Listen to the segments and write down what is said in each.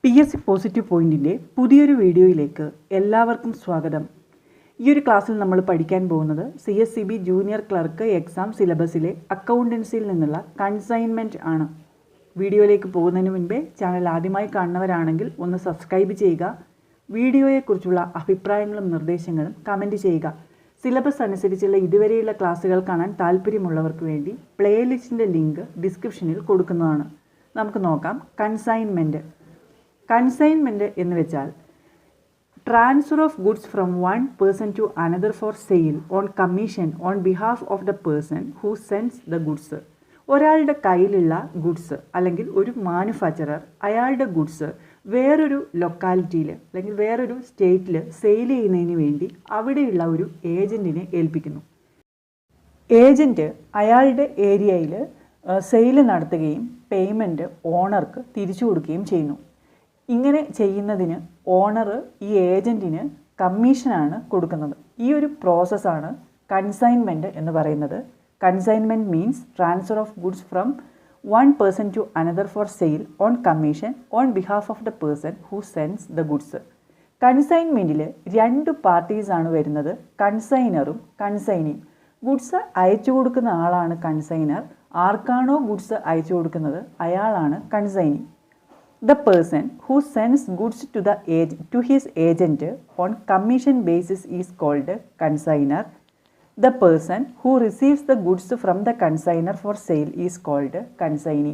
PSC positive പോയിന്റിൻ്റെ പുതിയൊരു വീഡിയോയിലേക്ക് എല്ലാവർക്കും സ്വാഗതം. ഈ ഒരു ക്ലാസ്സിൽ നമ്മൾ പഠിക്കാൻ പോകുന്നത് CSCB ജൂനിയർ ക്ലർക്ക് എക്സാം സിലബസിലെ അക്കൗണ്ടൻസിയിൽ നിന്നുള്ള കൺസൈൻമെൻറ്റ് ആണ്. വീഡിയോയിലേക്ക് പോകുന്നതിന് മുൻപേ ചാനൽ ആദ്യമായി കാണുന്നവരാണെങ്കിൽ ഒന്ന് സബ്സ്ക്രൈബ് ചെയ്യുക. വീഡിയോയെക്കുറിച്ചുള്ള അഭിപ്രായങ്ങളും നിർദ്ദേശങ്ങളും കമൻറ്റ് ചെയ്യുക. സിലബസ് അനുസരിച്ചുള്ള ഇതുവരെയുള്ള ക്ലാസ്സുകൾ കാണാൻ താല്പര്യമുള്ളവർക്ക് വേണ്ടി പ്ലേലിസ്റ്റിൻ്റെ ലിങ്ക് ഡിസ്ക്രിപ്ഷനിൽ കൊടുക്കുന്നതാണ്. നമുക്ക് നോക്കാം. കൺസൈൻമെൻറ്റ് എന്ന് വെച്ചാൽ transfer of goods from one person to another for sale on commission on behalf of the person who sends the goods. ഒരാളുടെ കയ്യിലുള്ള ഗുഡ്സ് അല്ലെങ്കിൽ ഒരു മാനുഫാക്ചറർ അയാളുടെ ഗുഡ്സ് വേറൊരു ലൊക്കാലിറ്റിയിൽ അല്ലെങ്കിൽ വേറൊരു സ്റ്റേറ്റിൽ സെയിൽ ചെയ്യുന്നതിന് വേണ്ടി അവിടെയുള്ള ഒരു ഏജൻറ്റിനെ ഏൽപ്പിക്കുന്നു. ഏജൻറ്റ് അയാളുടെ ഏരിയയിൽ സെയിൽ നടത്തുകയും പേയ്മെൻറ്റ് ഓണർക്ക് തിരിച്ചു കൊടുക്കുകയും ചെയ്യുന്നു. ഇങ്ങനെ ചെയ്യുന്നതിന് ഓണർ ഈ ഏജൻറ്റിന് കമ്മീഷനാണ് കൊടുക്കുന്നത്. ഈ ഒരു പ്രോസസ്സാണ് കൺസൈൻമെൻറ്റ് എന്ന് പറയുന്നത്. Consignment means transfer of goods from one person to another for sale on commission on behalf of the person who sends the goods. കൺസൈൻമെൻറ്റിൽ രണ്ട് പാർട്ടീസാണ് വരുന്നത്, കൺസൈനറും കൺസൈനിയും. ഗുഡ്സ് അയച്ചു കൊടുക്കുന്ന ആളാണ് കൺസൈനർ. ആർക്കാണോ ഗുഡ്സ് അയച്ചു കൊടുക്കുന്നത് അയാളാണ് consignee. The person who sends goods to his agent on commission basis is called consignor. The person who receives the goods from the consignor for sale is called consignee.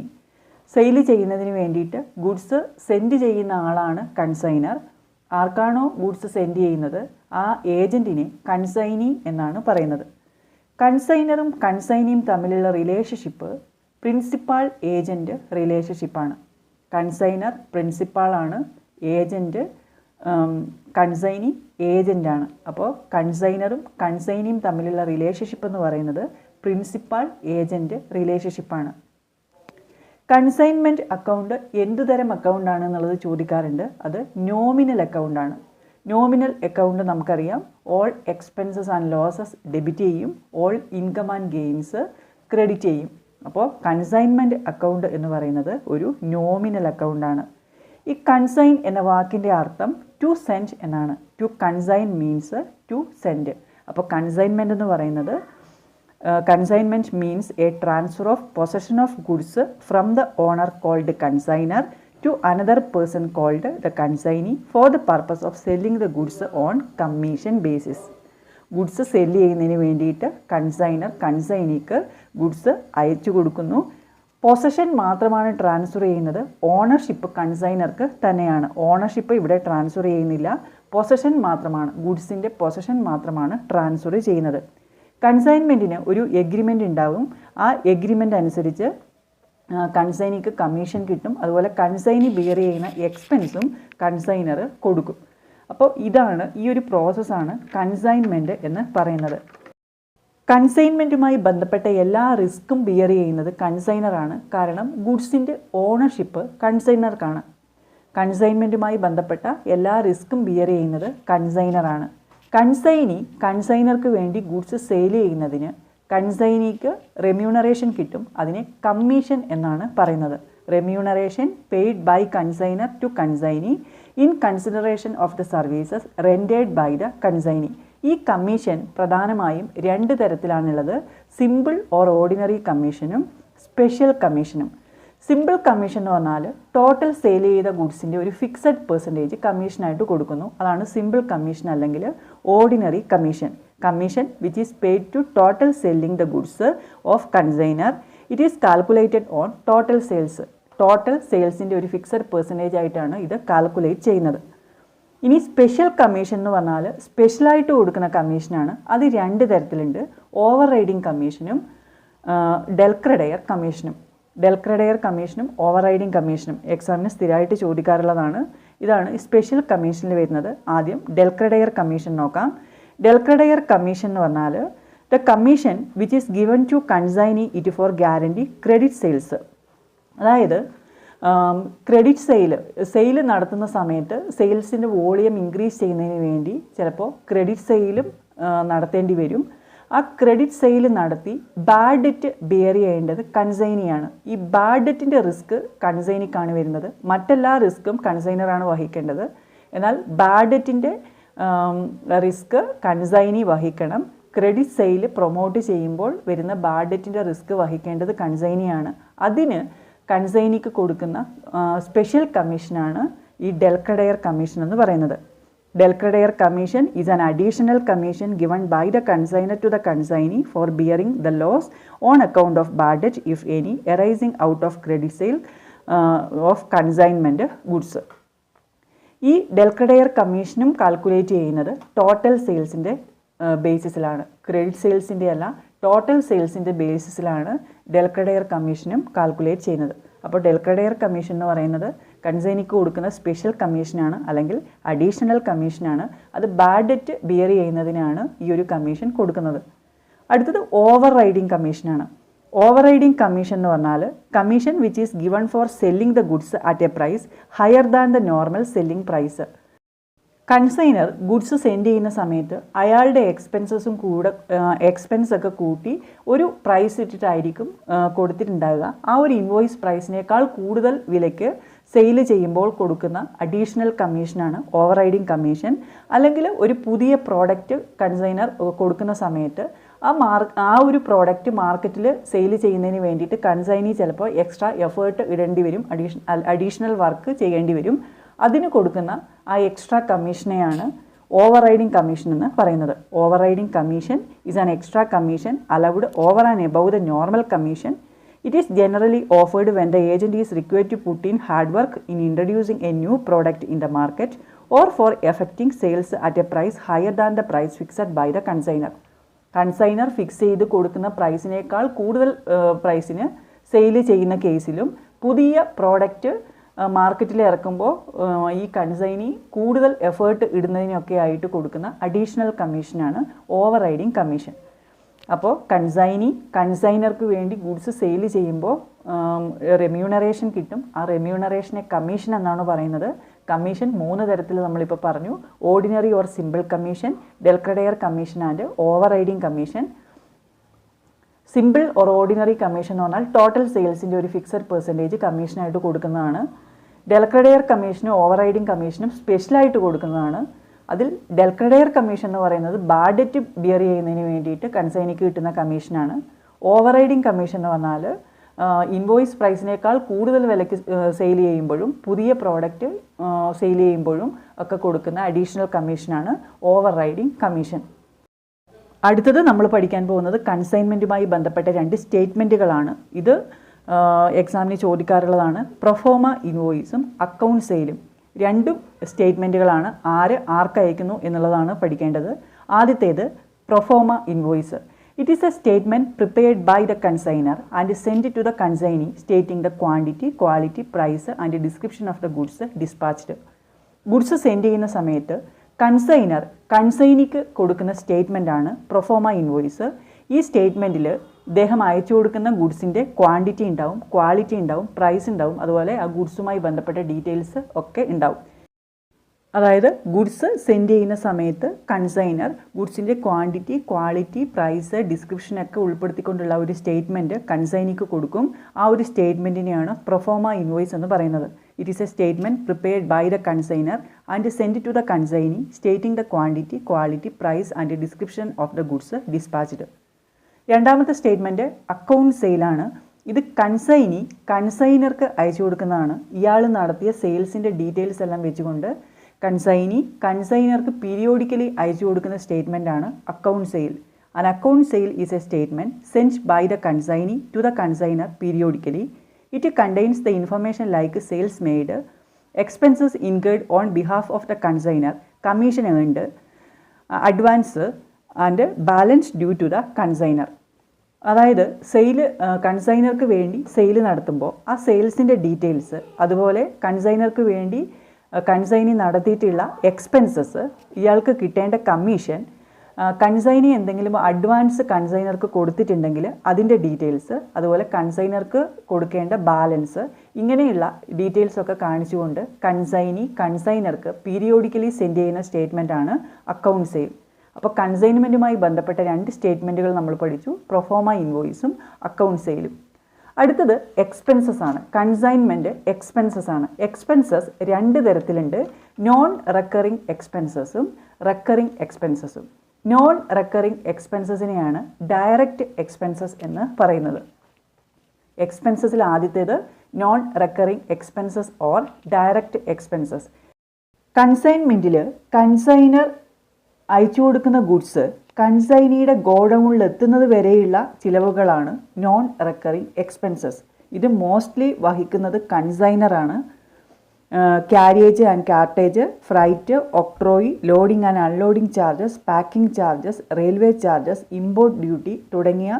Sale ചെയ്യുന്നതിന് വേണ്ടിയിട്ട് goods send ചെയ്യുന്ന ആളാണ് consignor. ആർക്കാണോ goods send ചെയ്യുന്നത് ആ ഏജൻറ്റിനെ consignee എന്നാണ് പറയുന്നത്. കൺസൈനറും കൺസൈനിയും തമ്മിലുള്ള റിലേഷൻഷിപ്പ് പ്രിൻസിപ്പാൾ ഏജൻറ്റ് റിലേഷൻഷിപ്പാണ്. കൺസൈനർ പ്രിൻസിപ്പാളാണ്, ഏജൻറ്റ് കൺസൈനി ഏജൻ്റാണ്. അപ്പോൾ കൺസൈനറും കൺസൈനിയും തമ്മിലുള്ള റിലേഷൻഷിപ്പ് എന്ന് പറയുന്നത് പ്രിൻസിപ്പാൾ ഏജൻറ്റ് റിലേഷൻഷിപ്പാണ്. കൺസൈൻമെൻറ്റ് അക്കൗണ്ട് എന്തു തരം അക്കൗണ്ടാണ് എന്നുള്ളത് ചോദിക്കാറുണ്ട്. അത് നോമിനൽ അക്കൗണ്ടാണ്. നോമിനൽ അക്കൗണ്ട് നമുക്കറിയാം, all expenses and losses debit ചെയ്യും, all income and gains credit ചെയ്യും. അപ്പോൾ കൺസൈൻമെൻറ്റ് അക്കൗണ്ട് എന്ന് പറയുന്നത് ഒരു നോമിനൽ അക്കൗണ്ടാണ്. ഈ കൺസൈൻ എന്ന വാക്കിൻ്റെ അർത്ഥം ടു സെൻഡ് എന്നാണ്. To consign means to send. അപ്പോൾ കൺസൈൻമെൻറ്റ് എന്ന് പറയുന്നത് consignment means a transfer of possession of goods from the owner called consignor to another person called the consignee for the purpose of selling the goods on commission basis. Goods sell ചെയ്യുന്നതിന് വേണ്ടിയിട്ട് consignor കൺസൈനിക്ക് goods അയച്ചു കൊടുക്കുന്നു. Possession മാത്രമാണ് transfer ചെയ്യുന്നത്, ownership കൺസൈനർക്ക് തന്നെയാണ്. Ownership ഇവിടെ transfer ചെയ്യുന്നില്ല, പൊസഷൻ മാത്രമാണ്, ഗുഡ്സിൻ്റെ പൊസഷൻ മാത്രമാണ് ട്രാൻസ്ഫർ ചെയ്യുന്നത്. കൺസൈൻമെൻറ്റിന് ഒരു എഗ്രിമെൻ്റ് ഉണ്ടാവും. ആ എഗ്രിമെൻ്റ് അനുസരിച്ച് കൺസൈനിക്ക് കമ്മീഷൻ കിട്ടും. അതുപോലെ കൺസൈനി ബിയർ ചെയ്യുന്ന എക്സ്പെൻസും കൺസൈനർ കൊടുക്കും. അപ്പോൾ ഇതാണ്, ഈ ഒരു പ്രോസസ്സാണ് കൺസൈൻമെൻറ്റ് എന്ന് പറയുന്നത്. കൺസൈൻമെൻറ്റുമായി ബന്ധപ്പെട്ട എല്ലാ റിസ്ക്കും ബിയർ ചെയ്യുന്നത് കൺസൈനറാണ്. കാരണം ഗുഡ്സിൻ്റെ ഓണർഷിപ്പ് കൺസൈനർക്കാണ്. കൺസൈൻമെൻറ്റുമായി ബന്ധപ്പെട്ട എല്ലാ റിസ്ക്കും ബിയർ ചെയ്യുന്നത് കൺസൈനറാണ്. കൺസൈനി കൺസൈനർക്ക് വേണ്ടി ഗുഡ്സ് സെയിൽ ചെയ്യുന്നതിന് കൺസൈനിക്ക് റെമ്യൂണറേഷൻ കിട്ടും. അതിനെ കമ്മീഷൻ എന്നാണ് പറയുന്നത്. Remuneration paid by consignor to consignee in consideration of the services rendered by the consignee. ഈ കമ്മീഷൻ പ്രധാനമായും രണ്ട് തരത്തിലാണുള്ളത്, സിമ്പിൾ ഓർ ഓർഡിനറി കമ്മീഷനും സ്പെഷ്യൽ കമ്മീഷനും. സിമ്പിൾ കമ്മീഷൻ എന്ന് പറഞ്ഞാൽ ടോട്ടൽ സെയിൽ ചെയ്ത ഗുഡ്സിൻ്റെ ഒരു ഫിക്സഡ് പെർസെൻറ്റേജ് കമ്മീഷനായിട്ട് കൊടുക്കുന്നു. അതാണ് സിമ്പിൾ കമ്മീഷൻ അല്ലെങ്കിൽ ordinary commission. Commission which is paid to total selling the goods of consignor. It is calculated on total sales. Total സെയിൽസിൻ്റെ ഒരു ഫിക്സഡ് പെർസെൻറ്റേജ് ആയിട്ടാണ് ഇത് കാൽക്കുലേറ്റ് ചെയ്യുന്നത്. ഇനി സ്പെഷ്യൽ കമ്മീഷൻ എന്ന് പറഞ്ഞാൽ സ്പെഷ്യലായിട്ട് കൊടുക്കുന്ന കമ്മീഷനാണ്. അത് രണ്ട് തരത്തിലുണ്ട്, ഓവർ റൈഡിങ് കമ്മീഷനും ഡെൽക്രെഡയർ കമ്മീഷനും. ഡെൽക്രെഡയർ കമ്മീഷനും ഓവർ റൈഡിങ് കമ്മീഷനും എക്സാമിന് സ്ഥിരമായിട്ട് ചോദിക്കാറുള്ളതാണ്. ഇതാണ് സ്പെഷ്യൽ കമ്മീഷനിൽ വരുന്നത്. ആദ്യം ഡെൽക്രെഡയർ കമ്മീഷൻ നോക്കാം. ഡെൽക്രെഡയർ കമ്മീഷൻ എന്ന് പറഞ്ഞാൽ the commission which is given to consignee it for guarantee credit sales. അതായത് ക്രെഡിറ്റ് സെയിൽ നടത്തുന്ന സമയത്ത് സെയിൽസിൻ്റെ വോളിയം ഇൻക്രീസ് ചെയ്യുന്നതിന് വേണ്ടി ചിലപ്പോൾ ക്രെഡിറ്റ് സെയിലും നടത്തേണ്ടി വരും. ആ ക്രെഡിറ്റ് സെയിൽ നടത്തി ബാഡ് ഡെറ്റ് ബെയർ ചെയ്യേണ്ടത് കൺസൈനിയാണ്. ഈ ബാഡ് ഡെറ്റിൻ്റെ റിസ്ക് കൺസൈനിക്കാണ് വരുന്നത്. മറ്റെല്ലാ റിസ്ക്കും കൺസൈനറാണ് വഹിക്കേണ്ടത്. എന്നാൽ ബാഡ് ഡെറ്റിൻ്റെ റിസ്ക് കൺസൈനി വഹിക്കണം. ക്രെഡിറ്റ് സെയിൽ പ്രൊമോട്ട് ചെയ്യുമ്പോൾ വരുന്ന ബാഡ് ഡെറ്റിൻ്റെ റിസ്ക് വഹിക്കേണ്ടത് കൺസൈനിയാണ്. അതിന് കൺസൈനിക്ക് കൊടുക്കുന്ന സ്പെഷ്യൽ കമ്മീഷനാണ് ഈ ഡെൽക്രഡെയർ കമ്മീഷൻ എന്ന് പറയുന്നത്. Delcredier commission is an additional commission given by the consignor to the consignee for bearing the loss on account of bad debt, if any, arising out of credit sale of consignment goods. ഈ ഡെൽക്രഡെയർ കമ്മീഷനും calculate ചെയ്യുന്നത് total സെയിൽസിൻ്റെ ബേസിസിലാണ്. Credit സെയിൽസിൻ്റെ അല്ല, total സെയിൽസിൻ്റെ ബേസിസിലാണ് ഡെൽക്രഡെയർ കമ്മീഷനും calculate ചെയ്യുന്നത്. അപ്പോൾ ഡെൽക്രഡെയർ commission എന്ന് പറയുന്നത് കൺസൈനിക്ക് കൊടുക്കുന്ന സ്പെഷ്യൽ കമ്മീഷനാണ്, അല്ലെങ്കിൽ അഡീഷണൽ കമ്മീഷനാണ്. അത് ബാഡ് ഡെറ്റ് ബിയർ ചെയ്യുന്നതിനാണ് ഈ ഒരു കമ്മീഷൻ കൊടുക്കുന്നത്. അടുത്തത് ഓവർ റൈഡിങ് കമ്മീഷനാണ്. ഓവർ റൈഡിങ് കമ്മീഷൻ എന്ന് പറഞ്ഞാൽ commission which is given for selling the goods at a price higher than the normal selling price. Consignor goods send ചെയ്യുന്ന സമയത്ത് അയാളുടെ എക്സ്പെൻസൊക്കെ കൂട്ടി ഒരു പ്രൈസ് ഇട്ടിട്ടായിരിക്കും കൊടുത്തിട്ടുണ്ടാവുക. ആ ഒരു ഇൻവോയ്സ് പ്രൈസിനേക്കാൾ കൂടുതൽ വിലയ്ക്ക് സെയിൽ ചെയ്യുമ്പോൾ കൊടുക്കുന്ന അഡീഷണൽ കമ്മീഷനാണ് ഓവർ റൈഡിങ് കമ്മീഷൻ. അല്ലെങ്കിൽ ഒരു പുതിയ പ്രോഡക്റ്റ് കൺസൈനർ കൊടുക്കുന്ന സമയത്ത് ആ ഒരു പ്രോഡക്റ്റ് മാർക്കറ്റിൽ സെയിൽ ചെയ്യുന്നതിന് വേണ്ടിയിട്ട് കൺസൈനി ചിലപ്പോൾ എക്സ്ട്രാ എഫേർട്ട് ഇടേണ്ടി വരും, അഡീഷണൽ വർക്ക് ചെയ്യേണ്ടി വരും. അതിന് കൊടുക്കുന്ന ആ എക്സ്ട്രാ കമ്മീഷനെയാണ് ഓവർ റൈഡിങ് കമ്മീഷൻ എന്ന് പറയുന്നത്. Over riding commission is an extra commission allowed over and above the normal commission. It is generally offered when the agent is required to put in hard work in introducing a new product in the market or for effecting sales at a price higher than the price fixed by the consignor. Consignor fix ചെയ്ത് കൊടുക്കുന്ന പ്രൈസിനേക്കാൾ കൂടുതൽ പ്രൈസിന് sale ചെയ്യുന്ന കേസിലും പുതിയ product മാർക്കറ്റിൽ ഇറക്കുമ്പോൾ ഈ consignee കൂടുതൽ എഫേർട്ട് ഇടുന്നതിനൊക്കെ ആയിട്ട് കൊടുക്കുന്ന അഡീഷണൽ കമ്മീഷനാണ് ഓവർ റൈഡിങ് കമ്മീഷൻ. അപ്പോൾ കൺസൈനർക്ക് വേണ്ടി ഗുഡ്സ് സെയിൽ ചെയ്യുമ്പോൾ റെമ്യൂണറേഷൻ കിട്ടും. ആ റെമ്യൂണറേഷനെ കമ്മീഷൻ എന്നാണ് പറയുന്നത്. കമ്മീഷൻ 3 തരത്തിൽ നമ്മളിപ്പോൾ പറഞ്ഞു: ordinary or simple commission, del credere commission and overriding commission. Simple or ordinary commission എന്ന് പറഞ്ഞാൽ ടോട്ടൽ സെയിൽസിൻ്റെ ഒരു ഫിക്സഡ് പെർസെൻറ്റേജ് കമ്മീഷനായിട്ട് കൊടുക്കുന്നതാണ്. ഡെൽക്രഡെയർ കമ്മീഷനും ഓവർ റൈഡിങ് കമ്മീഷനും സ്പെഷ്യലായിട്ട് കൊടുക്കുന്നതാണ്. അതിൽ ഡെൽക്രഡെയർ കമ്മീഷൻ എന്ന് പറയുന്നത് ബാഡ് ഡെറ്റ് ബിയർ ചെയ്യുന്നതിന് വേണ്ടിയിട്ട് കൺസൈനിക്ക് കിട്ടുന്ന കമ്മീഷനാണ്. ഓവർ റൈഡിങ് കമ്മീഷൻ എന്ന് പറഞ്ഞാൽ ഇൻവോയ്സ് പ്രൈസിനേക്കാൾ കൂടുതൽ വിലയ്ക്ക് സെയിൽ ചെയ്യുമ്പോഴും പുതിയ പ്രോഡക്റ്റ് സെയിൽ ചെയ്യുമ്പോഴും ഒക്കെ കൊടുക്കുന്ന അഡീഷണൽ കമ്മീഷനാണ് ഓവർ റൈഡിങ് കമ്മീഷൻ. അടുത്തത് നമ്മൾ പഠിക്കാൻ പോകുന്നത് കൺസൈൻമെൻറ്റുമായി ബന്ധപ്പെട്ട 2 സ്റ്റേറ്റ്മെൻറ്റുകളാണ്. ഇത് എക്സാമിന് ചോദിക്കാറുള്ളതാണ്. Proforma ഇൻവോയ്സും account സെയിലും. 2 സ്റ്റേറ്റ്മെൻറ്റുകളാണ്. ആർക്ക് അയക്കുന്നു എന്നുള്ളതാണ് പഠിക്കേണ്ടത്. ആദ്യത്തേത് proforma invoice. It is a statement prepared by the consignor and send to the consignee stating the quantity, quality, price and description of the goods dispatched. Goods send ചെയ്യുന്ന സമയത്ത് കൺസൈനിക്ക് കൊടുക്കുന്ന സ്റ്റേറ്റ്മെൻറ്റാണ് പ്രൊഫോമ ഇൻവോയ്സ്. ഈ സ്റ്റേറ്റ്മെൻറ്റിൽ അദ്ദേഹം അയച്ചു കൊടുക്കുന്ന ഗുഡ്സിൻ്റെ ക്വാണ്ടിറ്റി ഉണ്ടാവും, quality ഉണ്ടാവും, price ഉണ്ടാവും, അതുപോലെ ആ ഗുഡ്സുമായി ബന്ധപ്പെട്ട ഡീറ്റെയിൽസ് ഒക്കെ ഉണ്ടാവും. അതായത് ഗുഡ്സ് സെൻഡ് ചെയ്യുന്ന സമയത്ത് കൺസൈനർ ഗുഡ്സിൻ്റെ ക്വാണ്ടിറ്റി, ക്വാളിറ്റി, പ്രൈസ്, ഡിസ്ക്രിപ്ഷനൊക്കെ ഉൾപ്പെടുത്തിക്കൊണ്ടുള്ള ഒരു സ്റ്റേറ്റ്മെൻറ്റ് കൺസൈനിക്ക് കൊടുക്കും. ആ ഒരു സ്റ്റേറ്റ്മെൻറ്റിനെയാണ് പ്രൊഫോമ ഇൻവോയ്സ് എന്ന് പറയുന്നത്. It is a statement prepared by the consignor and send to the consignee stating the quantity, quality, price and description of the goods dispatched. രണ്ടാമത്തെ statement account സെയിലാണ്. ഇത് കൺസൈനർക്ക് അയച്ചു കൊടുക്കുന്നതാണ്. ഇയാൾ നടത്തിയ സെയിൽസിൻ്റെ ഡീറ്റെയിൽസ് എല്ലാം വെച്ചുകൊണ്ട് കൺസൈനർക്ക് പീരിയോഡിക്കലി അയച്ചു കൊടുക്കുന്ന സ്റ്റേറ്റ്മെൻറ്റാണ് account sale. An account sale is a statement sent by the consignee to the consignor periodically. It contains the information like sales made, expenses incurred on behalf of the consignor, commission earned, advance and balance due to the consignor. അതായത് കൺസൈനർക്ക് വേണ്ടി sale നടത്തുമ്പോൾ ആ സെയിൽസിൻ്റെ details, അതുപോലെ കൺസൈനർക്ക് വേണ്ടി consignee നടത്തിയിട്ടുള്ള expenses, ഇയാൾക്ക് കിട്ടേണ്ട commission, consignee എന്തെങ്കിലും അഡ്വാൻസ് കൺസൈനർക്ക് കൊടുത്തിട്ടുണ്ടെങ്കിൽ അതിൻ്റെ ഡീറ്റെയിൽസ്, അതുപോലെ കൺസൈനർക്ക് കൊടുക്കേണ്ട ബാലൻസ്, ഇങ്ങനെയുള്ള ഡീറ്റെയിൽസൊക്കെ കാണിച്ചുകൊണ്ട് കൺസൈനർക്ക് പീരിയോഡിക്കലി സെൻഡ് ചെയ്യുന്ന സ്റ്റേറ്റ്മെൻറ്റാണ് അക്കൗണ്ട് സെയിൽ. അപ്പോൾ കൺസൈൻമെൻറ്റുമായി ബന്ധപ്പെട്ട 2 സ്റ്റേറ്റ്മെൻറ്റുകൾ നമ്മൾ പഠിച്ചു, പ്രൊഫോമ ഇൻവോയ്സും അക്കൗണ്ട് സെയിലും. അടുത്തത് എക്സ്പെൻസസ് ആണ്. കൺസൈൻമെൻറ്റ് എക്സ്പെൻസസ് ആണ്. എക്സ്പെൻസസ് 2 തരത്തിലുണ്ട്, നോൺ റെക്കറിങ് എക്സ്പെൻസസും റെക്കറിങ് എക്സ്പെൻസസും. നോൺ റെക്കറിങ് എക്സ്പെൻസസിനെയാണ് ഡയറക്റ്റ് എക്സ്പെൻസസ് എന്ന് പറയുന്നത്. എക്സ്പെൻസസിൽ ആദ്യത്തേത് non recurring expenses or direct expenses. കൺസൈൻമെൻറ്റിൽ കൺസൈനർ അയച്ചു കൊടുക്കുന്ന ഗുഡ്സ് കൺസൈനിയുടെ ഗോഡൗണിൽ എത്തുന്നത് വരെയുള്ള ചിലവുകളാണ് നോൺ റെക്കറിങ് എക്സ്പെൻസസ്. ഇത് മോസ്റ്റ്ലി വഹിക്കുന്നത് കൺസൈനറാണ്. Carriage and cartage, freight, octroi, loading and unloading charges, packing charges, railway charges, import duty തുടങ്ങിയ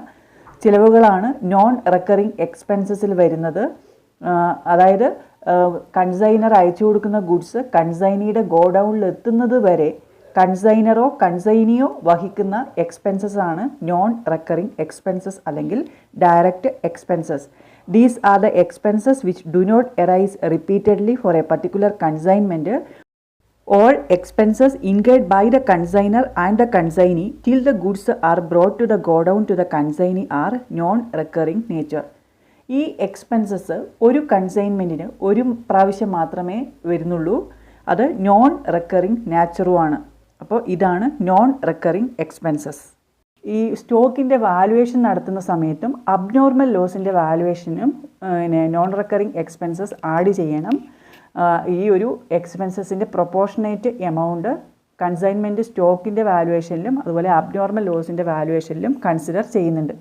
ചിലവുകളാണ് നോൺ റെക്കറിങ് എക്സ്പെൻസസിൽ വരുന്നത്. അതായത് കൺസൈനർ അയച്ചു കൊടുക്കുന്ന ഗുഡ്സ് കൺസൈനിയുടെ ഗോഡൗണിൽ എത്തുന്നത് വരെ കൺസൈനറോ കൺസൈനിയോ വഹിക്കുന്ന എക്സ്പെൻസസ് ആണ് നോൺ റെക്കറിങ് എക്സ്പെൻസസ് അല്ലെങ്കിൽ direct expenses. These are the expenses which do not arise repeatedly for a particular consignment. All expenses incurred by the consignor and the consignee till the goods are brought to the godown to the consignee are non-recurring nature. ഈ expenses ഒരു കൺസൈൻമെൻറ്റിന് ഒരു പ്രാവശ്യം മാത്രമേ വരുന്നുള്ളൂ. അത് non recurring നാച്ചറുമാണ്. അപ്പോൾ ഇതാണ് non recurring expenses. ഈ സ്റ്റോക്കിൻ്റെ വാലുവേഷൻ നടത്തുന്ന സമയത്തും അബ്നോർമൽ ലോസിൻ്റെ വാലുവേഷനും നോൺ റെക്കറിങ് എക്സ്പെൻസസ് ആഡ് ചെയ്യണം. ഈ ഒരു എക്സ്പെൻസസിൻ്റെ പ്രൊപ്പോർഷനേറ്റ് എമൗണ്ട് കൺസൈൻമെൻറ്റ് സ്റ്റോക്കിൻ്റെ വാലുവേഷനിലും അതുപോലെ അബ്നോർമൽ ലോസിൻ്റെ വാലുവേഷനിലും കൺസിഡർ ചെയ്യുന്നുണ്ട്.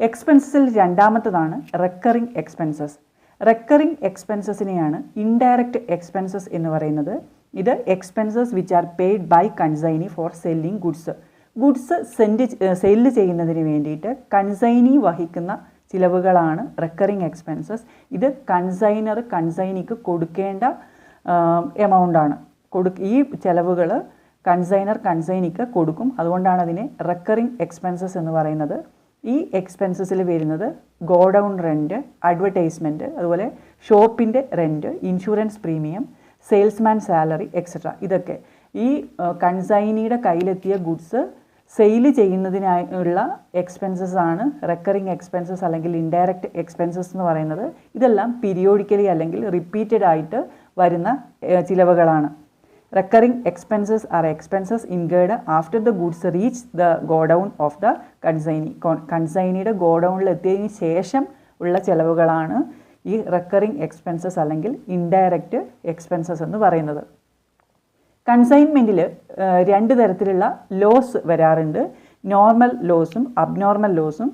എക്സ്പെൻസസിൽ രണ്ടാമത്തതാണ് റെക്കറിങ് എക്സ്പെൻസസ്. റെക്കറിങ് എക്സ്പെൻസസിനെയാണ് ഇൻഡയറക്റ്റ് എക്സ്പെൻസസ് എന്ന് പറയുന്നത്. ഇത് expenses which are paid by consignee for selling goods. Goods sell ചെയ്യുന്നതിന് വേണ്ടിയിട്ട് കൺസൈനി വഹിക്കുന്ന ചിലവുകളാണ് റെക്കറിങ് എക്സ്പെൻസസ്. ഇത് കൺസൈനിക്ക് കൊടുക്കേണ്ട എമൗണ്ടാണ്. ഈ ചിലവുകൾ കൺസൈനിക്ക് കൊടുക്കും. അതുകൊണ്ടാണ് അതിനെ റെക്കറിങ് എക്സ്പെൻസസ് എന്ന് പറയുന്നത്. ഈ എക്സ്പെൻസസിൽ വരുന്നത് ഗോഡൗൺ റെൻറ്റ്, അഡ്വർടൈസ്മെൻറ്റ്, അതുപോലെ ഷോപ്പിൻ്റെ rent, insurance premium, salesman salary etcetera. ഇതൊക്കെ ഈ കൺസൈനിയുടെ കയ്യിലെത്തിയ ഗുഡ്സ് സെയിൽ ചെയ്യുന്നതിനായുള്ള എക്സ്പെൻസസ് ആണ് റെക്കറിങ് എക്സ്പെൻസസ് അല്ലെങ്കിൽ ഇൻഡയറക്റ്റ് എക്സ്പെൻസസ് എന്ന് പറയുന്നത്. ഇതെല്ലാം പീരിയോഡിക്കലി അല്ലെങ്കിൽ റിപ്പീറ്റഡ് ആയിട്ട് വരുന്ന ചിലവുകളാണ്. Recurring expenses are expenses incurred after the goods reach the godown of the consignee. കൺസൈനിയുടെ ഗോഡൗണിൽ എത്തിയതിന് ശേഷം ഉള്ള ചിലവുകളാണ് ഈ റെക്കറിങ് എക്സ്പെൻസസ് അല്ലെങ്കിൽ ഇൻഡയറക്റ്റ് എക്സ്പെൻസസ് എന്ന് പറയുന്നത്. കൺസൈൻമെൻറ്റിൽ 2 തരത്തിലുള്ള ലോസ് വരാറുണ്ട്, നോർമൽ ലോസും അബ്നോർമൽ ലോസും.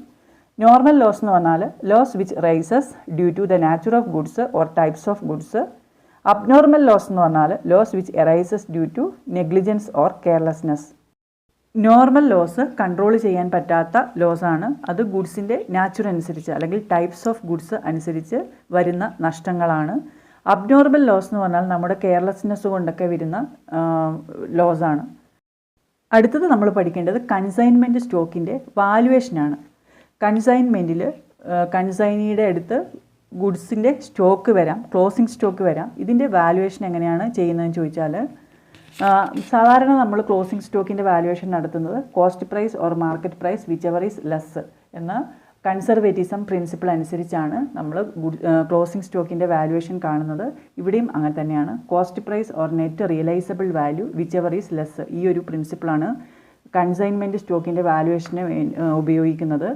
നോർമൽ ലോസ് എന്ന് പറഞ്ഞാൽ loss which rises due to the nature of goods or types of goods. Abnormal loss എന്ന് പറഞ്ഞാൽ loss which arises due to negligence or carelessness. Normal loss control ചെയ്യാൻ പറ്റാത്ത ലോസാണ്. അത് ഗുഡ്സിൻ്റെ നാച്ചർ അനുസരിച്ച് അല്ലെങ്കിൽ ടൈപ്സ് ഓഫ് ഗുഡ്സ് അനുസരിച്ച് വരുന്ന നഷ്ടങ്ങളാണ്. അബ്നോർമൽ ലോസ് എന്ന് പറഞ്ഞാൽ നമ്മുടെ കെയർലെസ്നെസ് കൊണ്ടൊക്കെ വരുന്ന ലോസാണ്. അടുത്തത് നമ്മൾ പഠിക്കേണ്ടത് കൺസൈൻമെൻറ്റ് സ്റ്റോക്കിൻ്റെ വാലുവേഷനാണ്. കൺസൈൻമെൻറ്റിൽ കൺസൈനിയുടെ അടുത്ത് ഗുഡ്സിൻ്റെ സ്റ്റോക്ക് വരാം, ക്ലോസിംഗ് സ്റ്റോക്ക് വരാം. ഇതിൻ്റെ വാലുവേഷൻ എങ്ങനെയാണ് ചെയ്യുന്നതെന്ന് ചോദിച്ചാൽ സാധാരണ നമ്മൾ ക്ലോസിംഗ് സ്റ്റോക്കിൻ്റെ വാലുവേഷൻ നടത്തുന്നത് cost price or market price whichever is less എന്ന കൺസർവേറ്റിസം പ്രിൻസിപ്പിൾ അനുസരിച്ചാണ് നമ്മൾ ക്ലോസിംഗ് സ്റ്റോക്കിൻ്റെ വാലുവേഷൻ കാണുന്നത്. ഇവിടെയും അങ്ങനെ തന്നെയാണ്. Cost price or net realisable value whichever is less, ഈ ഒരു പ്രിൻസിപ്പിളാണ് കൺസൈൻമെൻറ്റ് സ്റ്റോക്കിൻ്റെ വാലുവേഷന് ഉപയോഗിക്കുന്നത്.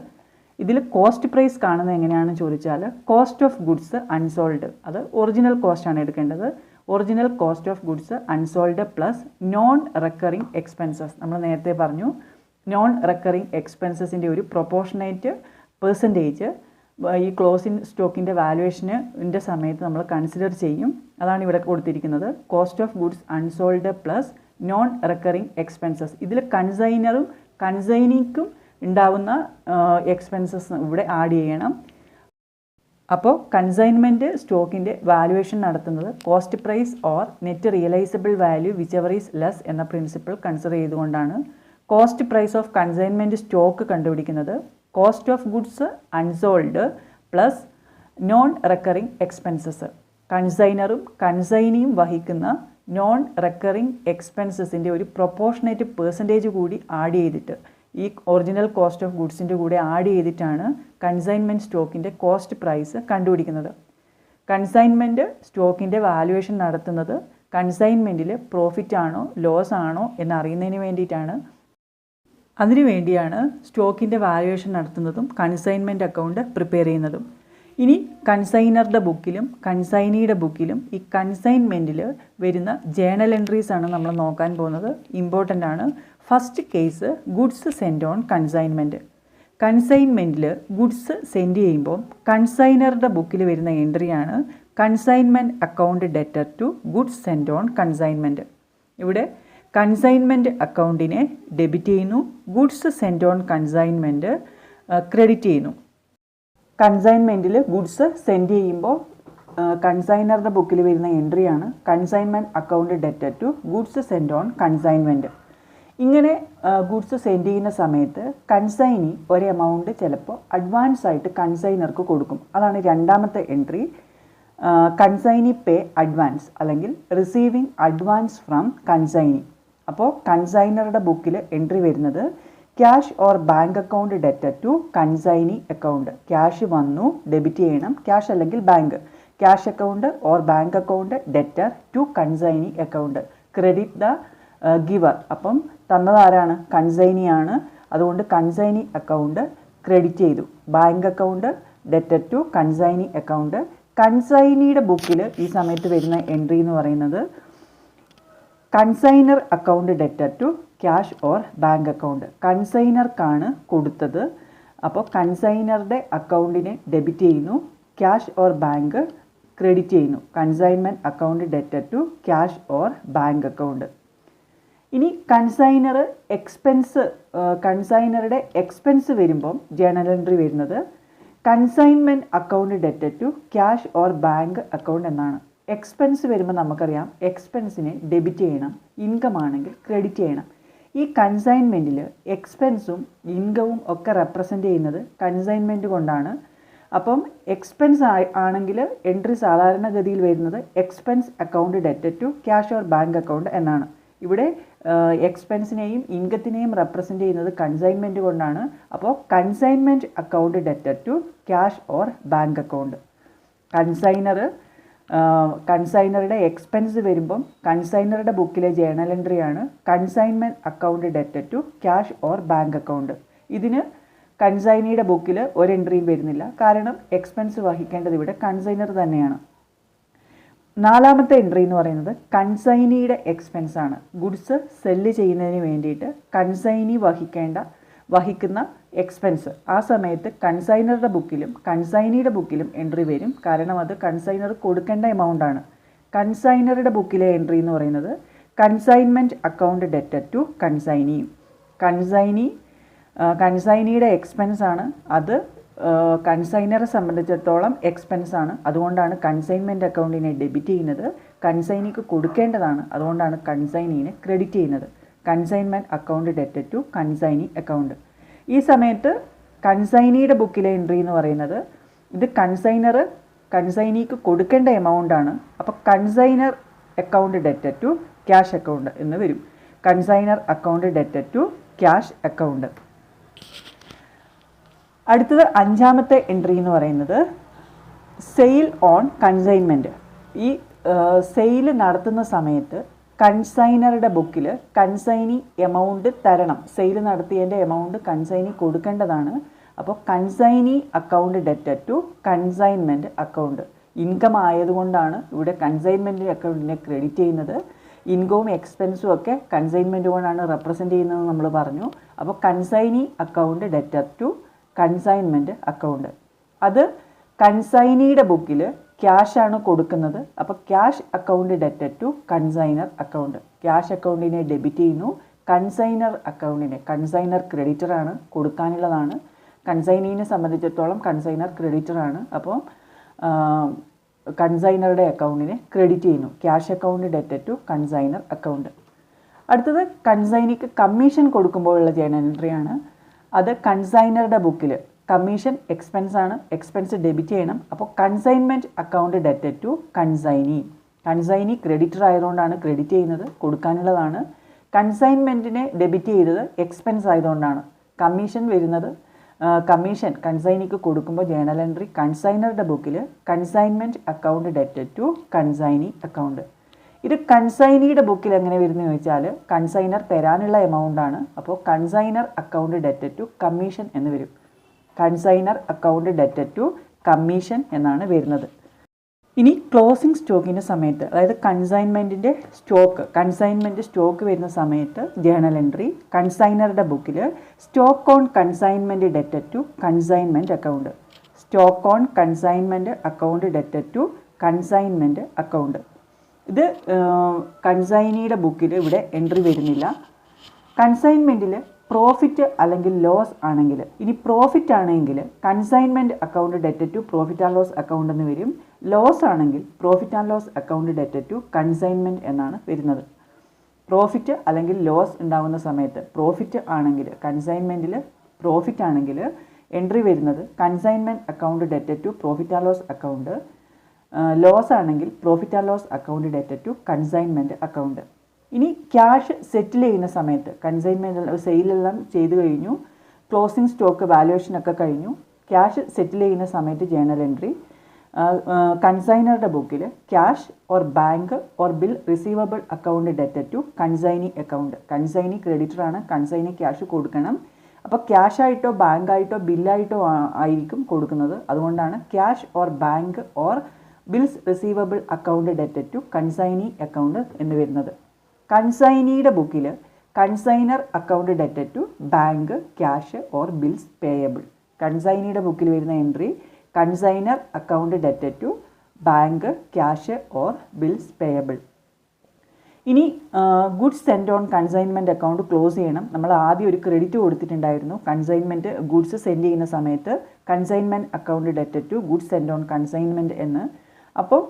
ഇതിൽ കോസ്റ്റ് പ്രൈസ് കാണുന്നത് എങ്ങനെയാണെന്ന് ചോദിച്ചാൽ കോസ്റ്റ് ഓഫ് ഗുഡ്സ് അൺസോൾഡ്, അത് ഒറിജിനൽ കോസ്റ്റാണ് എടുക്കേണ്ടത്. Original cost of goods unsold plus non recurring expenses. നമ്മൾ നേരത്തെ പറഞ്ഞു നോൺ റെക്കറിങ് എക്സ്പെൻസസിൻ്റെ ഒരു പ്രൊപ്പോർഷനേറ്റ് പെർസെൻറ്റേജ് ഈ ക്ലോസിംഗ് സ്റ്റോക്കിൻ്റെ വാലുവേഷൻ്റെ സമയത്ത് നമ്മൾ കൺസിഡർ ചെയ്യും. അതാണ് ഇവിടെ കൊടുത്തിരിക്കുന്നത്. Cost of goods unsold plus non recurring expenses. ഇതിൽ കൺസൈനിക്കും ഉണ്ടാവുന്ന എക്സ്പെൻസസ് ഇവിടെ ആഡ് ചെയ്യണം. അപ്പോൾ കൺസൈൻമെൻറ്റ് സ്റ്റോക്കിൻ്റെ വാലുവേഷൻ നടത്തുന്നത് cost price or net realisable value whichever is less എന്ന പ്രിൻസിപ്പിൾ കൺസിഡർ ചെയ്തുകൊണ്ടാണ് cost price of consignment stock കണ്ടുപിടിക്കുന്നത്. Cost of goods unsold plus non recurring expenses. കൺസൈനറും കൺസൈനിയും വഹിക്കുന്ന നോൺ റെക്കറിങ് എക്സ്പെൻസസിൻ്റെ ഒരു പ്രൊപ്പോർഷനേറ്റ് പെർസെൻറ്റേജ് കൂടി ആഡ് ചെയ്തിട്ട് ഈ ഒറിജിനൽ കോസ്റ്റ് ഓഫ് ഗുഡ്സിൻ്റെ കൂടെ ആഡ് ചെയ്തിട്ടാണ് കൺസൈൻമെൻറ്റ് സ്റ്റോക്കിൻ്റെ കോസ്റ്റ് പ്രൈസ് കണ്ടുപിടിക്കുന്നത്. കൺസൈൻമെൻറ്റ് സ്റ്റോക്കിൻ്റെ വാല്യുവേഷൻ നടത്തുന്നത് കൺസൈൻമെൻറ്റിൽ പ്രോഫിറ്റ് ആണോ ലോസ് ആണോ എന്നറിയുന്നതിന് വേണ്ടിയിട്ടാണ്. അതിനുവേണ്ടിയാണ് സ്റ്റോക്കിൻ്റെ വാല്യുവേഷൻ നടത്തുന്നതും കൺസൈൻമെൻറ്റ് അക്കൗണ്ട് പ്രിപ്പയർ ചെയ്യുന്നതും. ഇനി കൺസൈനറുടെ ബുക്കിലും കൺസൈനിയുടെ ബുക്കിലും ഈ കൺസൈൻമെൻറ്റിൽ വരുന്ന ജേണൽ എൻട്രീസ് ആണ് നമ്മൾ നോക്കാൻ പോകുന്നത്. ഇമ്പോർട്ടൻ്റ് ആണ്. First case goods send on consignment. കൺസൈൻമെൻറ്റിൽ ഗുഡ്സ് സെൻഡ് ചെയ്യുമ്പോൾ കൺസൈനറുടെ ബുക്കിൽ വരുന്ന എൻട്രിയാണ് consignment account debtor to goods send on consignment. ഇവിടെ കൺസൈൻമെൻറ്റ് അക്കൗണ്ടിനെ ഡെബിറ്റ് ചെയ്യുന്നു, goods send on consignment credit ചെയ്യുന്നു. കൺസൈൻമെൻറ്റിൽ ഗുഡ്സ് സെൻഡ് ചെയ്യുമ്പോൾ കൺസൈനറുടെ ബുക്കിൽ വരുന്ന എൻട്രിയാണ് consignment account debtor to goods send on consignment. ഇങ്ങനെ ഗുഡ്സ് സെൻഡ് ചെയ്യുന്ന സമയത്ത് കൺസൈനി ഒരു എമൗണ്ട് ചിലപ്പോൾ അഡ്വാൻസ് ആയിട്ട് കൺസൈനർക്ക് കൊടുക്കും. അതാണ് രണ്ടാമത്തെ എൻട്രി. കൺസൈനി പേ അഡ്വാൻസ് അല്ലെങ്കിൽ റിസീവിങ് അഡ്വാൻസ് ഫ്രം കൺസൈനി. അപ്പോൾ കൺസൈനറുടെ ബുക്കിൽ എൻട്രി വരുന്നത് cash or bank account debtor to consignee account. Cash വന്നു, ഡെബിറ്റ് ചെയ്യണം. ക്യാഷ് അല്ലെങ്കിൽ bank. Cash account or bank account debtor to consignee account. Credit the giver. അപ്പം തന്നതാരാണ്? കൺസൈനിയാണ്. അതുകൊണ്ട് കൺസൈനി അക്കൗണ്ട് ക്രെഡിറ്റ് ചെയ്തു. Bank account debtor to consignee account. കൺസൈനിയുടെ ബുക്കിൽ ഈ സമയത്ത് വരുന്ന എൻട്രി എന്ന് പറയുന്നത് consignor account debtor to cash or bank account. കൺസൈനർക്കാണ് കൊടുത്തത്. അപ്പോൾ കൺസൈനറുടെ അക്കൗണ്ടിനെ ഡെബിറ്റ് ചെയ്യുന്നു, ക്യാഷ് ഓർ ബാങ്ക് ക്രെഡിറ്റ് ചെയ്യുന്നു. Consignment account debtor to cash or bank account. ഇനി കൺസൈനറുടെ എക്സ്പെൻസ് വരുമ്പം ജേണൽ എൻട്രി വരുന്നത് consignment account debtor to cash or bank account എന്നാണ്. എക്സ്പെൻസ് വരുമ്പോൾ നമുക്കറിയാം എക്സ്പെൻസിനെ ഡെബിറ്റ് ചെയ്യണം, ഇൻകം ആണെങ്കിൽ ക്രെഡിറ്റ് ചെയ്യണം. ഈ കൺസൈൻമെൻറ്റിൽ എക്സ്പെൻസും ഇൻകവും ഒക്കെ റെപ്രസെൻ്റ് ചെയ്യുന്നത് കൺസൈൻമെൻറ്റ് കൊണ്ടാണ്. അപ്പം എക്സ്പെൻസ് ആണെങ്കിൽ എൻട്രി സാധാരണഗതിയിൽ വരുന്നത് expense account debtor to cash or bank account എന്നാണ്. ഇവിടെ എക്സ്പെൻസിനെയും ഇൻകത്തിനെയും റെപ്രസെൻ്റ് ചെയ്യുന്നത് കൺസൈൻമെൻറ്റ് കൊണ്ടാണ്. അപ്പോൾ consignment account debtor to cash or bank account. കൺസൈനറുടെ എക്സ്പെൻസ് വരുമ്പം കൺസൈനറുടെ ബുക്കിലെ ജേണൽ എൻട്രിയാണ് consignment account debtor to cash or bank account. ഇതിന് കൺസൈനിയുടെ ബുക്കിൽ ഒരു എൻട്രിയും വരുന്നില്ല. കാരണം എക്സ്പെൻസ് വഹിക്കേണ്ടത് ഇവിടെ കൺസൈനർ തന്നെയാണ്. നാലാമത്തെ എൻട്രി എന്ന് പറയുന്നത് കൺസൈനിയുടെ എക്സ്പെൻസ് ആണ്. ഗുഡ്സ് സെല്ല് ചെയ്യുന്നതിന് വേണ്ടിയിട്ട് കൺസൈനി വഹിക്കുന്ന എക്സ്പെൻസ് ആ സമയത്ത് കൺസൈനറുടെ ബുക്കിലും കൺസൈനിയുടെ ബുക്കിലും എൻട്രി വരും. കാരണം അത് കൺസൈനർ കൊടുക്കേണ്ട എമൗണ്ട് ആണ്. കൺസൈനറുടെ ബുക്കിലെ എൻട്രി എന്ന് പറയുന്നത് കൺസൈൻമെൻറ്റ് അക്കൗണ്ട് ഡെറ്റർ ടു കൺസൈനിയും. കൺസൈനിയുടെ എക്സ്പെൻസ് ആണ്. അത് കൺസൈനറെ സംബന്ധിച്ചിടത്തോളം എക്സ്പെൻസ് ആണ്. അതുകൊണ്ടാണ് കൺസൈൻമെൻറ്റ് അക്കൗണ്ടിനെ ഡെബിറ്റ് ചെയ്യുന്നത്. കൺസൈനിക്ക് കൊടുക്കേണ്ടതാണ്. അതുകൊണ്ടാണ് കൺസൈനിനെ ക്രെഡിറ്റ് ചെയ്യുന്നത്. Consignment account debtor to consignee account. ഈ സമയത്ത് കൺസൈനിയുടെ ബുക്കിലെ എൻട്രി എന്ന് പറയുന്നത് ഇത് കൺസൈനിക്ക് കൊടുക്കേണ്ട എമൗണ്ട് ആണ്. അപ്പോൾ consignor account debtor to cash account എന്ന് വരും. Consignor account debtor to cash account. അടുത്തത് അഞ്ചാമത്തെ എൻട്രി എന്ന് പറയുന്നത് സെയിൽ ഓൺ കൺസൈൻമെൻറ്റ്. ഈ സെയിൽ നടത്തുന്ന സമയത്ത് കൺസൈനറുടെ ബുക്കിൽ കൺസൈനി എമൗണ്ട് തരണം. സെയിൽ നടത്തിയതിൻ്റെ എമൗണ്ട് കൺസൈനി കൊടുക്കേണ്ടതാണ്. അപ്പോൾ consignee account debtor to consignment account. Income ആയതുകൊണ്ടാണ് ഇവിടെ കൺസൈൻമെൻറ്റ് അക്കൗണ്ടിനെ ക്രെഡിറ്റ് ചെയ്യുന്നത്. ഇൻകവും എക്സ്പെൻസും ഒക്കെ കൺസൈൻമെൻറ്റ് കൊണ്ടാണ് റെപ്രസെൻ്റ് ചെയ്യുന്നത് നമ്മൾ പറഞ്ഞു. അപ്പോൾ consignee account debtor to consignment account. അത് കൺസൈനിയുടെ ബുക്കിൽ ക്യാഷാണ് കൊടുക്കുന്നത്. അപ്പോൾ cash account debtor to consignor account. Cash അക്കൗണ്ടിനെ ഡെബിറ്റ് ചെയ്യുന്നു. കൺസൈനർ ക്രെഡിറ്ററാണ്, കൊടുക്കാനുള്ളതാണ്. കൺസൈനിനെ സംബന്ധിച്ചിടത്തോളം കൺസൈനർ ക്രെഡിറ്ററാണ്. അപ്പോൾ കൺസൈനറുടെ അക്കൗണ്ടിനെ ക്രെഡിറ്റ് ചെയ്യുന്നു. Cash account debtor to consignor account. അടുത്തത് കൺസൈനിക്ക് കമ്മീഷൻ കൊടുക്കുമ്പോഴുള്ള ജേണൽ എൻട്രിയാണ്. അത് കൺസൈനറുടെ ബുക്കിൽ കമ്മീഷൻ എക്സ്പെൻസ് ആണ്, എക്സ്പെൻസ് ഡെബിറ്റ് ചെയ്യണം. അപ്പോൾ consignment account debtor to consignee. Consignee creditor ആയതുകൊണ്ടാണ് ക്രെഡിറ്റ് ചെയ്യുന്നത്, കൊടുക്കാനുള്ളതാണ്. കൺസൈൻമെൻറ്റിനെ ഡെബിറ്റ് ചെയ്തത് എക്സ്പെൻസ് ആയതുകൊണ്ടാണ്. കമ്മീഷൻ വരുന്നത് കമ്മീഷൻ കൺസൈനിക്ക് കൊടുക്കുമ്പോൾ ജേണൽ എൻട്രി കൺസൈനറുടെ ബുക്കിൽ കൺസൈൻമെൻറ്റ് അക്കൗണ്ട് ഡെറ്റഡ് ടു കൺസൈനി അക്കൗണ്ട്. ഇത് കൺസൈനിയുടെ ബുക്കിൽ എങ്ങനെ വരുന്നത് ചോദിച്ചാൽ കൺസൈനർ തരാനുള്ള എമൗണ്ട് ആണ്. അപ്പോൾ കൺസൈനർ അക്കൗണ്ട് ഡെറ്റഡ് ടു കമ്മീഷൻ എന്ന് വരും. കൺസൈനർ അക്കൗണ്ട് ഡെറ്റഡ് ടു കമ്മീഷൻ എന്നാണ് വരുന്നത്. ഇനി ക്ലോസിംഗ് സ്റ്റോക്കിൻ്റെ സമയത്ത്, അതായത് കൺസൈൻമെൻറ്റിൻ്റെ സ്റ്റോക്ക് വരുന്ന സമയത്ത് ജേണൽ എൻട്രി കൺസൈനറുടെ ബുക്കിൽ സ്റ്റോക്ക് ഓൺ കൺസൈൻമെൻറ്റ് ഡെറ്റഡ് to consignment account. Stock on consignment account ഡെറ്റഡ് ടു കൺസൈൻമെൻറ്റ് അക്കൗണ്ട്. ഇത് കൺസൈനിയുടെ ബുക്കിൽ ഇവിടെ എൻട്രി വരുന്നില്ല. കൺസൈൻമെൻറ്റിൽ പ്രോഫിറ്റ് അല്ലെങ്കിൽ ലോസ് ആണെങ്കിൽ, ഇനി പ്രോഫിറ്റ് ആണെങ്കിൽ കൺസൈൻമെൻറ്റ് അക്കൗണ്ട് ഡെറ്റഡ് to profit and loss account എന്ന് വരും. ലോസ് ആണെങ്കിൽ പ്രോഫിറ്റ് ആൻഡ് ലോസ് അക്കൗണ്ട് ഡെറ്റഡ് ടു കൺസൈൻമെൻറ്റ് എന്നാണ് വരുന്നത്. പ്രോഫിറ്റ് അല്ലെങ്കിൽ ലോസ് ഉണ്ടാകുന്ന സമയത്ത്, പ്രോഫിറ്റ് ആണെങ്കിൽ കൺസൈൻമെൻറ്റിൽ പ്രോഫിറ്റ് ആണെങ്കിൽ എൻട്രി വരുന്നത് കൺസൈൻമെൻറ്റ് അക്കൗണ്ട് ഡെറ്റഡ് to profit and loss account. Loss ആണെങ്കിൽ പ്രോഫിറ്റ് ആൻഡ് ലോസ് അക്കൗണ്ട് ഡെറ്റഡ് ടു കൺസൈൻമെൻറ്റ് അക്കൗണ്ട്. ഇനി ക്യാഷ് സെറ്റിൽ ചെയ്യുന്ന സമയത്ത്, കൺസൈൻമെൻറ്റ് സെയിലെല്ലാം ചെയ്ത് കഴിഞ്ഞു, ക്ലോസിംഗ് സ്റ്റോക്ക് വാല്യുവേഷനൊക്കെ കഴിഞ്ഞു, ക്യാഷ് സെറ്റിൽ ചെയ്യുന്ന സമയത്ത് ജേണൽ എൻട്രി കൺസൈനറുടെ ബുക്കിൽ cash or bank or bill receivable account ഡെറ്റഡ് to consignee account. Consignee creditor ആണ്, കൺസൈനി ക്യാഷ് കൊടുക്കണം. അപ്പോൾ ക്യാഷ് ആയിട്ടോ ബാങ്കായിട്ടോ ബില്ലായിട്ടോ ആയിരിക്കും കൊടുക്കുന്നത്. അതുകൊണ്ടാണ് cash or bank or bills receivable account ഡെറ്റഡ് ടു കൺസൈനി അക്കൗണ്ട് എന്ന് വരുന്നത്. കൺസൈനിയുടെ ബുക്കിൽ കൺസൈനർ അക്കൗണ്ട് ഡെറ്റഡ് to bank cash or bills payable. കൺസൈനിയുടെ ബുക്കിൽ വരുന്ന എൻട്രി കൺസൈനർ അക്കൗണ്ട് ഡെറ്റഡ് to bank cash or bills payable. ഇനി goods send on consignment account close ചെയ്യണം. നമ്മൾ ആദ്യം ഒരു ക്രെഡിറ്റ് കൊടുത്തിട്ടുണ്ടായിരുന്നു. കൺസൈൻമെൻറ്റ് ഗുഡ്സ് സെൻഡ് ചെയ്യുന്ന സമയത്ത് കൺസൈൻമെൻറ്റ് അക്കൗണ്ട് ഡെറ്റഡ് to goods send on consignment എന്ന്. അപ്പോൾ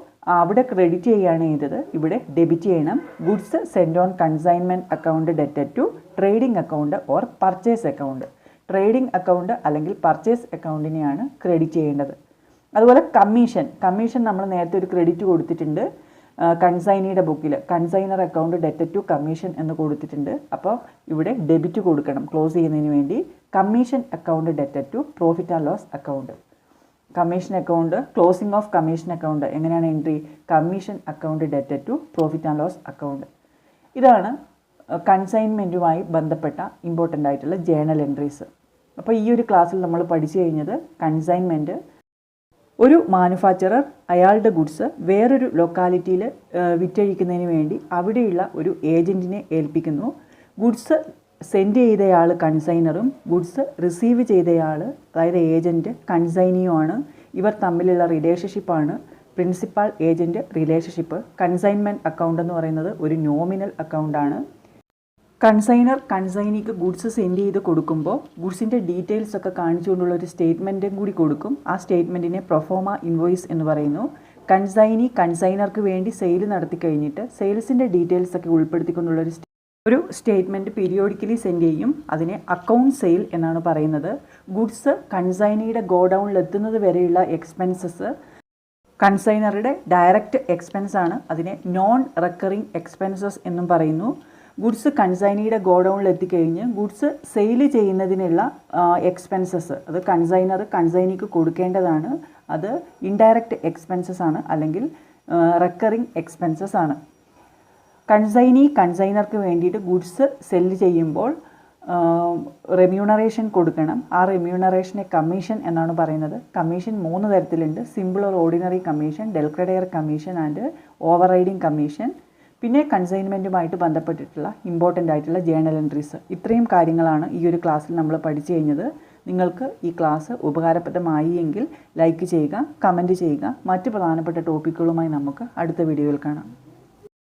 അവിടെ ക്രെഡിറ്റ് ചെയ്യുകയാണ് ചെയ്തത്, ഇവിടെ ഡെബിറ്റ് ചെയ്യണം. Goods send on consignment account ഡെറ്റഡ് to trading account or purchase account. Trading account അല്ലെങ്കിൽ പർച്ചേസ് അക്കൗണ്ടിനെയാണ് ക്രെഡിറ്റ് ചെയ്യേണ്ടത്. അതുപോലെ കമ്മീഷൻ നമ്മൾ നേരത്തെ ഒരു ക്രെഡിറ്റ് കൊടുത്തിട്ടുണ്ട് കൺസൈനിയുടെ ബുക്കിൽ. കൺസൈനർ അക്കൗണ്ട് ഡെറ്റഡ് ടു കമ്മീഷൻ എന്ന് കൊടുത്തിട്ടുണ്ട്. അപ്പോൾ ഇവിടെ ഡെബിറ്റ് കൊടുക്കണം ക്ലോസ് ചെയ്യുന്നതിന് വേണ്ടി. കമ്മീഷൻ അക്കൗണ്ട് ഡെറ്റഡ് to profit and loss account. Commission account, closing of commission account എങ്ങനെയാണ് എൻട്രി? കമ്മീഷൻ അക്കൗണ്ട് ഡെറ്റഡ് to profit and loss account. ഇതാണ് കൺസൈൻമെൻറ്റുമായി ബന്ധപ്പെട്ട ഇമ്പോർട്ടൻ്റ് ആയിട്ടുള്ള ജേണൽ എൻട്രീസ്. അപ്പോൾ ഈ ഒരു ക്ലാസ്സിൽ നമ്മൾ പഠിച്ചു കഴിഞ്ഞത് കൺസൈൻമെൻറ്റ്, ഒരു മാനുഫാക്ചറർ അയാളുടെ ഗുഡ്സ് വേറൊരു ലൊക്കാലിറ്റിയിൽ വിറ്റഴിക്കുന്നതിന് വേണ്ടി അവിടെയുള്ള ഒരു ഏജൻറ്റിനെ ഏൽപ്പിക്കുന്നു. ഗുഡ്സ് സെൻഡ് ചെയ്തയാൾ കൺസൈനറും ഗുഡ്സ് റിസീവ് ചെയ്തയാൾ അതായത് ഏജൻറ്റ് കൺസൈനിയുമാണ്. ഇവർ തമ്മിലുള്ള റിലേഷൻഷിപ്പാണ് principal agent relationship. Consignment account എന്ന് പറയുന്നത് ഒരു നോമിനൽ അക്കൗണ്ടാണ്. കൺസൈനർ കൺസൈനിക്ക് ഗുഡ്സ് സെൻഡ് ചെയ്ത് കൊടുക്കുമ്പോൾ ഗുഡ്സിൻ്റെ ഡീറ്റെയിൽസ് ഒക്കെ കാണിച്ചുകൊണ്ടുള്ള ഒരു സ്റ്റേറ്റ്മെൻറ്റും കൂടി കൊടുക്കും. ആ സ്റ്റേറ്റ്മെൻറ്റിനെ പ്രൊഫോമ ഇൻവോയ്സ് എന്ന് പറയുന്നു. കൺസൈനി കൺസൈനർക്ക് വേണ്ടി സെയിൽ നടത്തി കഴിഞ്ഞിട്ട് സെയിൽസിൻ്റെ ഡീറ്റെയിൽസ് ഒക്കെ ഉൾപ്പെടുത്തിക്കൊണ്ടുള്ള ഒരു സ്റ്റേറ്റ്മെൻറ്റ് പീരിയോഡിക്കലി സെൻഡ് ചെയ്യും. അതിനെ അക്കൗണ്ട് സെയിൽ എന്നാണ് പറയുന്നത്. ഗുഡ്സ് കൺസൈനിയുടെ ഗോഡൗണിൽ എത്തുന്നത് വരെയുള്ള എക്സ്പെൻസസ് കൺസൈനറുടെ ഡയറക്റ്റ് എക്സ്പെൻസ് ആണ്. അതിനെ നോൺ റെക്കറിങ് എക്സ്പെൻസസ് എന്നും പറയുന്നു. ഗുഡ്സ് കൺസൈനിയുടെ ഗോഡൗണിൽ എത്തിക്കഴിഞ്ഞ് ഗുഡ്സ് സെയിൽ ചെയ്യുന്നതിനുള്ള എക്സ്പെൻസസ് അത് കൺസൈനർ കൺസൈനിക്ക് കൊടുക്കേണ്ടതാണ്. അത് ഇൻഡയറക്റ്റ് എക്സ്പെൻസസ് ആണ്, അല്ലെങ്കിൽ റെക്കറിങ് എക്സ്പെൻസസ് ആണ്. കൺസൈനി കൺസൈനർക്ക് വേണ്ടിയിട്ട് ഗുഡ്സ് സെല്ല് ചെയ്യുമ്പോൾ റെമ്യൂണറേഷൻ കൊടുക്കണം. ആ റെമ്യൂണറേഷനെ കമ്മീഷൻ എന്നാണ് പറയുന്നത്. കമ്മീഷൻ 3 തരത്തിലുണ്ട്: simple or ordinary commission, del credere commission and overriding commission. പിന്നെ കൺസൈൻമെൻറ്റുമായിട്ട് ബന്ധപ്പെട്ടിട്ടുള്ള ഇമ്പോർട്ടൻ്റ് ആയിട്ടുള്ള ജേണൽ എൻട്രീസ്. ഇത്രയും കാര്യങ്ങളാണ് ഈ ഒരു ക്ലാസ്സിൽ നമ്മൾ പഠിച്ചു കഴിഞ്ഞത്. നിങ്ങൾക്ക് ഈ ക്ലാസ് ഉപകാരപ്രദമായി എങ്കിൽ ലൈക്ക് ചെയ്യുക, കമൻറ്റ് ചെയ്യുക. മറ്റ് പ്രധാനപ്പെട്ട ടോപ്പിക്കുകളുമായി നമുക്ക് അടുത്ത വീഡിയോയിൽ കാണാം.